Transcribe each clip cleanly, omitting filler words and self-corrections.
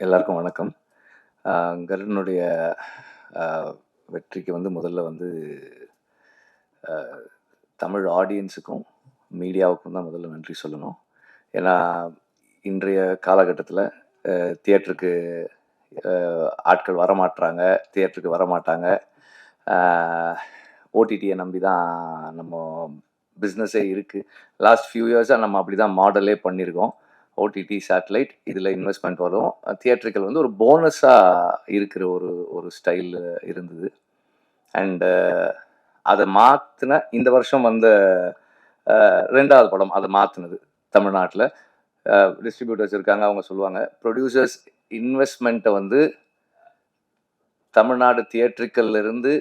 எல்லாருக்கும் வணக்கம். கருடனுடைய அ வெற்றிக்கு முதல்ல அ தமிழ் ஆடியன்ஸுக்கும், மீடியாவுக்கும் தான் முதல்ல நன்றி சொல்லணும். ஏன்னா, இன்றைய காலகட்டத்தில தியேட்டருக்கு அ ஆட்கள் வரமாட்றாங்க, தியேட்டருக்கு வரமாட்டாங்க. அ ஓடிடிய நம்பி தான் நம்ம பிசினஸே இருக்கு. லாஸ்ட் ஃபியூ இயர்ஸா நம்ம அப்படி தான் மாடலே பண்ணியிருக்கோம். ஓடிடி, சேட்டலைட் இதில இன்வெஸ்ட்மென்ட் வரும். தியேட்ரிக்கல் ஒரு போனஸா இருக்கிற ஒரு ஒரு ஸ்டைல் இருந்தது. அண்ட் அத மாத்துன இந்த வருஷம் வந்த 2வது படம் அத மாத்துனது தமிழ்நாட்ல. டிஸ்ட்ரிபியூட்டர்ஸ் இருக்காங்க. அவங்க சொல்லுவாங்க, புரொடியூசர்ஸ் இன்வெஸ்ட்மென்ட்ட தமிழ்நாடு தியேட்ரிக்கல்ல இருந்து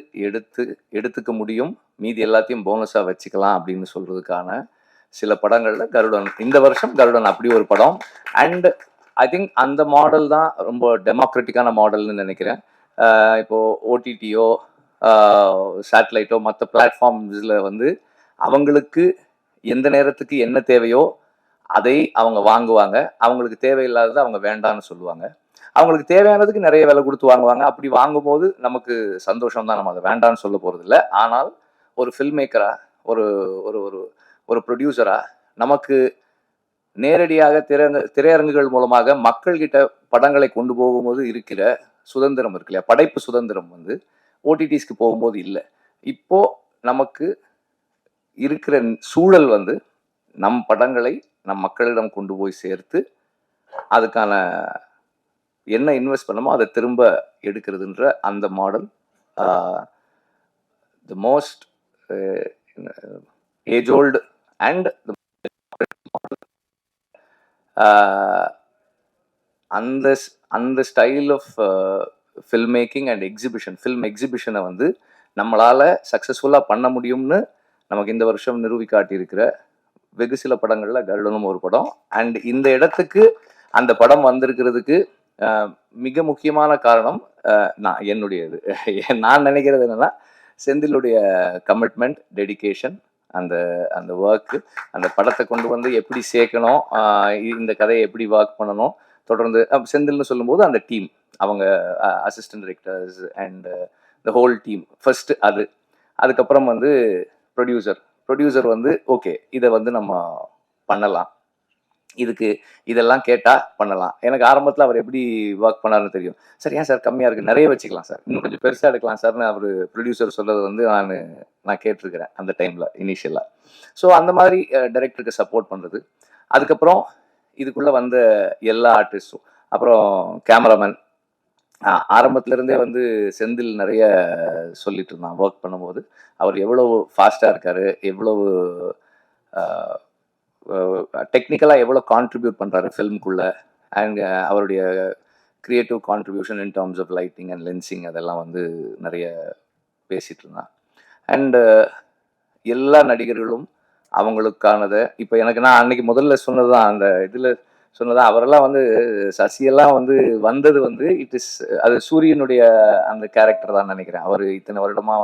எடுத்துக்க முடியும். மீதி எல்லாத்தையும் போனஸா வச்சுக்கலாம் அப்படின்னு சொல்றதுக்கான சில படங்கள்ல கருடன் இந்த வருஷம் கருடன் அப்படி ஒரு படம். அண்ட் ஐ திங்க் அந்த மாடல் தான் ரொம்ப டெமோக்ராட்டிக்கான மாடல்னு நினைக்கிறேன். இப்போ ஓடிடியோ சேட்டலைட்டோ மற்ற பிளாட்ஃபார்ம்ஸ்ல அவங்களுக்கு எந்த நேரத்துக்கு என்ன தேவையோ அதை அவங்க வாங்குவாங்க. அவங்களுக்கு தேவையில்லாததை அவங்க வேண்டான்னு சொல்லுவாங்க. அவங்களுக்கு தேவையானதுக்கு நிறைய விலை கொடுத்து வாங்குவாங்க. அப்படி வாங்கும்போது நமக்கு சந்தோஷம் தான். நம்ம அதை வேண்டான்னு சொல்ல போறதில்ல. ஆனால் ஒரு ஃபில்ம் மேக்கரா, ஒரு ஒரு ஒரு ஒரு ப்ரொடியூசரா நமக்கு நேரடியாக திரையரங்குகள் மூலமாக மக்கள் கிட்ட படங்களை கொண்டு போகும்போது இருக்கிற சுதந்திரம் இருக்கு இல்லையா, படைப்பு சுதந்திரம் ஓடிடிஸ்க்கு போகும்போது இல்லை. இப்போ நமக்கு இருக்கிற சூழல் நம் படங்களை நம் மக்களிடம் கொண்டு போய் சேர்த்து அதுக்கான என்ன இன்வெஸ்ட் பண்ணமோ அதை திரும்ப எடுக்கிறதுன்ற அந்த model the most age old and அந்த அந்த style of film making and film எக்ஸிபிஷனை நம்மளால சக்ஸஸ்ஃபுல்லாக பண்ண முடியும்னு நமக்கு இந்த வருஷம் நிரூபி காட்டியிருக்கிற வெகு சில படங்கள்ல கருடனும் ஒரு படம். அண்ட் இந்த இடத்துக்கு அந்த படம் வந்திருக்கிறதுக்கு மிக முக்கியமான காரணம் நான் நினைக்கிறது என்னன்னா, செந்திலுடைய கமிட்மெண்ட், டெடிகேஷன், அந்த அந்த ஒர்க்கு, அந்த படத்தை கொண்டு எப்படி சேர்க்கணும், இந்த கதையை எப்படி ஒர்க் பண்ணணும், தொடர்ந்து செந்தில்னு சொல்லும்போது அந்த டீம், அவங்க assistant directors and the whole team first. அதுக்கப்புறம் ப்ரொடியூசர் ஓகே இதை நம்ம பண்ணலாம், இதெல்லாம் கேட்டா பண்ணலாம். எனக்கு ஆரம்பத்தில் அவர் எப்படி ஒர்க் பண்ணாருன்னு தெரியும். சார் ஏன் சார் கம்மியா இருக்கு, நிறைய வச்சுக்கலாம் சார், இன்னும் கொஞ்சம் பெருசா எடுக்கலாம் சார்னு அவர் ப்ரொடியூசர் சொல்றது நான் கேட்டிருக்கிறேன் அந்த டைம்ல இனிஷியலா. ஸோ அந்த மாதிரி டைரக்டருக்கு சப்போர்ட் பண்றது. அதுக்கப்புறம் இதுக்குள்ள வந்த எல்லா ஆர்டிஸ்டும், அப்புறம் கேமராமேன், ஆரம்பத்துல இருந்தே செந்தில் நிறைய சொல்லிட்டு இருந்தான் ஒர்க் பண்ணும்போது. அவர் எவ்வளவு ஃபாஸ்டா இருக்காரு, எவ்வளவு டெக்னிக்கலா எவ்வளவு கான்ட்ரிபியூட் பண்றாரு ஃபில்முக்குள்ள, அண்ட் அவருடைய creative contribution in terms of lighting and lensing அதெல்லாம் நிறைய பேசிட்டு இருந்தான். அண்ட் எல்லா நடிகர்களும் அவங்களுக்கானதை இப்போ நான் அன்னைக்கு முதல்ல சொன்னதுதான், அந்த இதுல சொன்னதா, அவரெல்லாம் சசியெல்லாம் வந்தது இட் இஸ் அது சூரியனுடைய அந்த கேரக்டர் தான் நினைக்கிறேன். அவர் இத்தனை வருடமா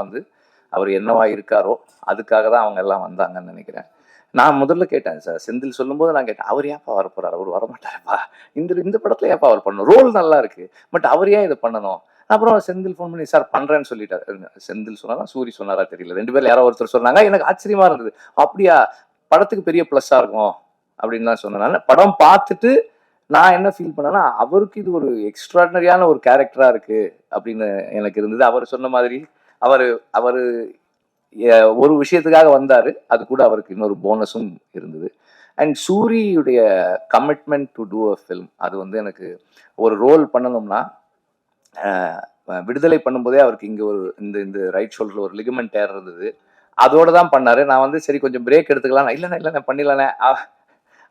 அவர் என்னவா இருக்காரோ அதுக்காக தான் அவங்க எல்லாம் வந்தாங்கன்னு நினைக்கிறேன். நான் முதல்ல கேட்டேன் சார், செந்தில் சொல்லும்போது நான் கேட்டேன், அவர் ஏன்ப்பா வர போறாரு, அவர் வரமாட்டாருப்பா, இந்த படத்துல ஏன்ப்பா அவர் பண்ணணும், ரோல் நல்லா இருக்கு, பட் அவர் ஏன் இதை பண்ணணும். அப்புறம் செந்தில் ஃபோன் பண்ணி சார் பண்றேன்னு சொல்லிட்டாரு. செந்தில் சொன்னாரா சூரி சொன்னாரா தெரியல, ரெண்டு பேர்ல யாரோ ஒருத்தர் சொன்னாங்க. எனக்கு ஆச்சரியமா இருந்தது, அப்படியா படத்துக்கு பெரிய பிளஸ்ஸா இருக்கும் அப்படின்னு தான் சொன்னேன். படம் பார்த்துட்டு நான் என்ன ஃபீல் பண்ணேன்னா, அவருக்கு இது ஒரு எக்ஸ்ட்ராடனரியான ஒரு கேரக்டரா இருக்கு அப்படின்னு எனக்கு இருந்தது. அவர் சொன்ன மாதிரி அவரு அவரு ஒரு விஷயத்துக்காக வந்தாரு, அது கூட அவருக்கு இன்னொரு போனஸும் இருந்தது. அண்ட் சூரியுடைய commitment to do a film, அது எனக்கு ஒரு ரோல் பண்ணணும்னா, விடுதலை பண்ணும்போதே அவருக்கு இங்க ஒரு இந்த ரைட் ஷோல்டர்ல ஒரு லிகமெண்ட் டேர் இருந்தது, அதோட தான் பண்ணாரு. நான் சரி கொஞ்சம் பிரேக் எடுத்துக்கலாம், இல்லைண்ணே பண்ணிடலானே.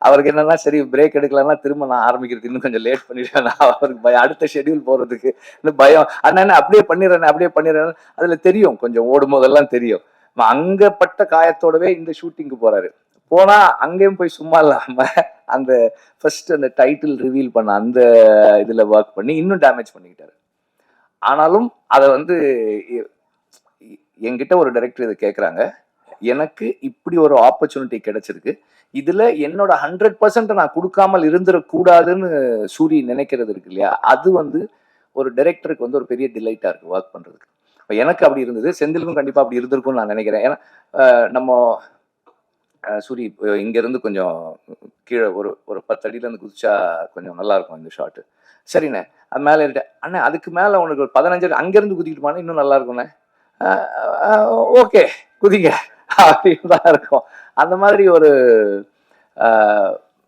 அவருக்கு என்னன்னா, சரி பிரேக் எடுக்கலாம்னா திரும்ப நான் ஆரம்பிக்கிறதுக்கு இன்னும் கொஞ்சம் லேட் பண்ணிடுவேன், அவருக்கு பயம், அடுத்த ஷெட்யூல் போறதுக்கு இன்னும் பயம். அண்ணா அப்படியே பண்ணிடுறேன். அதுல தெரியும், கொஞ்சம் ஓடும் போதெல்லாம் தெரியும். அங்க பட்ட காயத்தோடவே இந்த ஷூட்டிங்க்கு போறாரு. போனா அங்கேயும் போய் சும்மா இல்லாம அந்த ஃபர்ஸ்ட் அந்த டைட்டில் ரிவீல் பண்ண அந்த இதுல ஒர்க் பண்ணி இன்னும் டேமேஜ் பண்ணிக்கிட்டாரு. ஆனாலும் அதை என்கிட்ட ஒரு டைரக்டர் இதை கேட்குறாங்க, எனக்கு இப்படி ஒரு ஆப்பர்ச்சுனிட்டி கிடைச்சிருக்கு, இதுல என்னோட 100% நான் கொடுக்காமல் இருந்துடக்கூடாதுன்னு சூரி நினைக்கிறது இருக்கு இல்லையா, அது வந்து ஒரு டைரக்டருக்கு வந்து ஒரு பெரிய டிலைட்டா இருக்கு ஒர்க் பண்றதுக்கு. இப்ப எனக்கு அப்படி இருந்தது, செந்திலுக்கும் கண்டிப்பா அப்படி இருந்திருக்கும்னு நான் நினைக்கிறேன். ஏன்னா நம்ம சூரி இங்க இருந்து கொஞ்சம் கீழே ஒரு ஒரு 10 அடியில இருந்து குதிச்சா கொஞ்சம் நல்லா இருக்கும் இந்த ஷாட். சரிண்ணே, அது மேல ஏறிட்டேன். அண்ணே அதுக்கு மேல உனக்கு ஒரு 15 அடி அங்க இருந்து குதிக்கிட்டு போனா இன்னும் நல்லா இருக்கும்ண்ணே. ஓகே குதிங்க அப்படின்னு தான் இருக்கும். அந்த மாதிரி ஒரு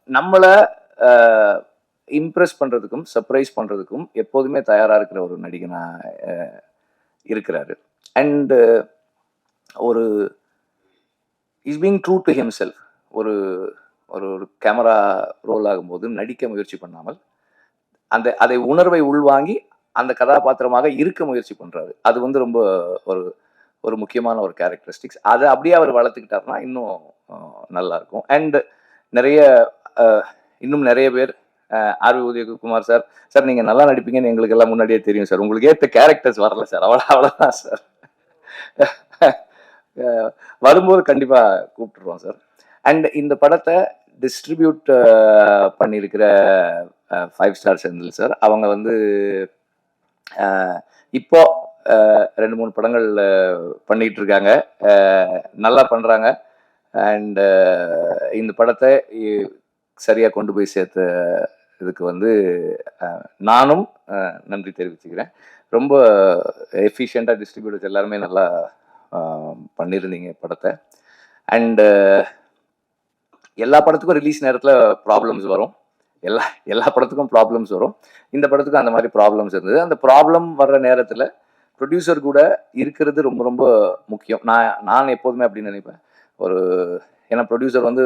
நம்மள இம்ப்ரெஸ் பண்றதுக்கும் சர்ப்ரைஸ் பண்றதுக்கும் எப்போதுமே தயாரா இருக்கிற ஒரு நடிகனா இருக்கிறாரு. அண்ட் ஒரு is being true to himself. ஒரு ஒரு கேமரா ரோல் ஆகும்போது நடிக்க முயற்சி பண்ணாமல் அதை உணர்வை உள்வாங்கி அந்த கதாபாத்திரமாக இருக்க முயற்சி பண்றாரு. அது வந்து ரொம்ப ஒரு ஒரு முக்கியமான ஒரு கேரக்டரிஸ்டிக்ஸ். அதை அப்படியே அவர் வளர்த்துக்கிட்டாருன்னா இன்னும் நல்லா இருக்கும். அண்ட் நிறைய இன்னும் நிறைய பேர் ஆர்வி உதயகுமார் சார், சார் நீங்க நல்லா நடிப்பீங்கன்னு எங்களுக்கு எல்லாம் முன்னாடியே தெரியும் சார், உங்களுக்கு ஏற்ற கேரக்டர்ஸ் வரல சார், அவ்வளவுதான் சார். வரும்போது கண்டிப்பா கூப்பிட்டுருவோம் சார். அண்ட் இந்த படத்தை டிஸ்ட்ரிபியூட் பண்ணியிருக்கிற 5 ஸ்டார் செந்தில் சார், அவங்க வந்து இப்போ 2-3 படங்கள் பண்ணிட்டு இருக்காங்க, நல்லா பண்றாங்க. அண்ட் இந்த படத்தை சரியா கொண்டு போய் சேர்த்த இதுக்கு வந்து நானும் நன்றி தெரிவிச்சுக்கிறேன். ரொம்ப எஃபிஷியண்டா டிஸ்ட்ரிபியூட்டர்ஸ் எல்லாருமே நல்லா பண்ணியிருந்தீங்க படத்தை. அண்ட் எல்லா படத்துக்கும் ரிலீஸ் நேரத்தில் ப்ராப்ளம்ஸ் வரும், எல்லா படத்துக்கும் ப்ராப்ளம்ஸ் வரும். இந்த படத்துக்கும் அந்த மாதிரி ப்ராப்ளம்ஸ் இருந்தது. அந்த ப்ராப்ளம் வர்ற நேரத்தில் ப்ரொடியூசர் கூட இருக்கிறது ரொம்ப ரொம்ப முக்கியம். நான் எப்போதுமே அப்படின்னு நினைப்பேன். ஏன்னா ப்ரொடியூசர் வந்து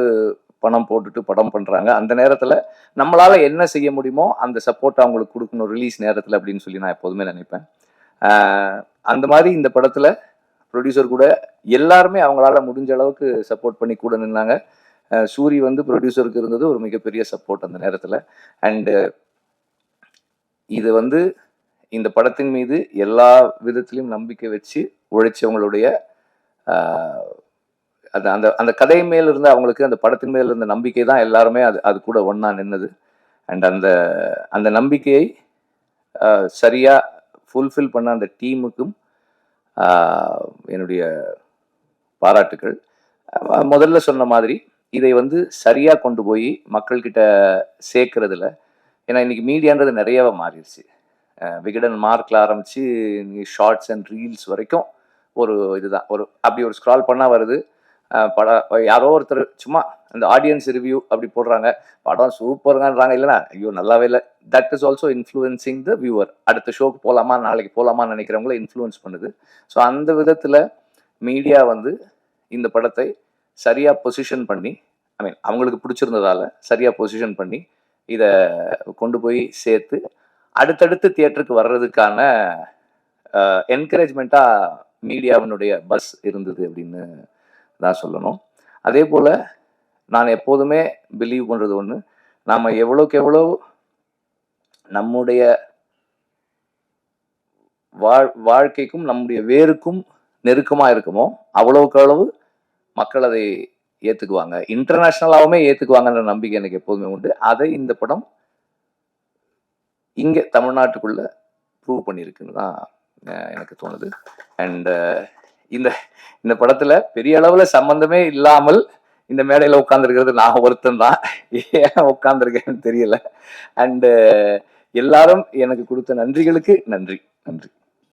பணம் போட்டுட்டு படம் பண்றாங்க, அந்த நேரத்துல நம்மளால என்ன செய்ய முடியுமோ அந்த சப்போர்ட் அவங்களுக்கு கொடுக்கணும் ரிலீஸ் நேரத்துல அப்படின்னு சொல்லி நான் எப்போதுமே நினைப்பேன். அந்த மாதிரி இந்த படத்துல ப்ரொடியூசர் கூட எல்லாருமே அவங்களால முடிஞ்ச அளவுக்கு சப்போர்ட் பண்ணி கூட நின்னாங்க. சூரி வந்து ப்ரொடியூசருக்கு இருந்தது ஒரு மிகப்பெரிய சப்போர்ட் அந்த நேரத்துல. அண்ட் இது வந்து இந்த படத்தின் மீது எல்லா விதத்திலையும் நம்பிக்கை வச்சு உழைச்சவங்களுடைய அந்த அந்த கதை மேல இருந்த அவங்களுக்கு அந்த படத்தின் மேல இருந்த நம்பிக்கை தான் எல்லாருமே அது கூட ஒன்னா நின்னது. அண்ட் அந்த நம்பிக்கையை சரியா ஃபுல்ஃபில் பண்ண அந்த டீமுக்கும் என்னுடைய பாராட்டுக்கள். முதல்ல சொன்ன மாதிரி இதை வந்து சரியா கொண்டு போய் மக்கள்கிட்ட சேர்க்கறதுல, ஏன்னா இன்னைக்கு மீடியான்றது நிறையவா மாறிடுச்சு. விகடன் மார்க்ல ஆரம்பிச்சு ஷார்ட்ஸ் அண்ட் ரீல்ஸ் வரைக்கும் ஒரு இதுதான், அப்படி ஒரு ஸ்க்ரால் பண்ணா வருது. யாரோ ஒருத்தர் சும்மா இந்த ஆடியன்ஸ் ரிவ்யூ அப்படி போடுறாங்க, படம் சூப்பருங்கன்றாங்க, இல்லைன்னா ஐயோ நல்லாவே இல்லை. That is also influencing the viewer. அடுத்த ஷோக்கு போகலாமா, நாளைக்கு போகலாமான்னு நினைக்கிறவங்கள இன்ஃப்ளூயன்ஸ் பண்ணுது. ஸோ அந்த விதத்தில் மீடியா வந்து இந்த படத்தை சரியா பொசிஷன் பண்ணி, அவங்களுக்கு பிடிச்சிருந்ததால சரியா பொசிஷன் பண்ணி இதை கொண்டு போய் சேர்த்து அடுத்தடுத்து தியேட்டருக்கு வர்றதுக்கான என்கரேஜ்மெண்ட்டா மீடியாவினுடைய பஸ் இருந்தது அப்படின்னு தான் சொல்லணும். அதே போல நான் எப்போதுமே பிலீவ் பண்றது ஒண்ணு, நாம எவ்வளவுக்கு எவ்வளவு நம்முடைய வாழ்க்கைக்கும் நம்முடைய வேருக்கும் நெருக்கமா இருக்குமோ அவ்வளவுக்கு அளவு மக்கள் அதை ஏத்துக்குவாங்க, இன்டர்நேஷனலாவுமே ஏத்துக்குவாங்கன்ற நம்பிக்கை எனக்கு எப்போதுமே உண்டு. அதை இந்த படம் இங்க தமிழ்நாட்டுக்குள்ள ப்ரூவ் பண்ணியிருக்குன்னு தான் எனக்கு தோணுது. அண்ட் இந்த இந்த படத்துல பெரிய அளவுல சம்பந்தமே இல்லாமல் இந்த மேடையில உட்கார்ந்துருக்கிறது நான் ஒருத்தன் தான். ஏன் உட்கார்ந்துருக்கேன்னு தெரியல. அண்ட் எல்லாரும் எனக்கு கொடுத்த நன்றிகளுக்கு நன்றி.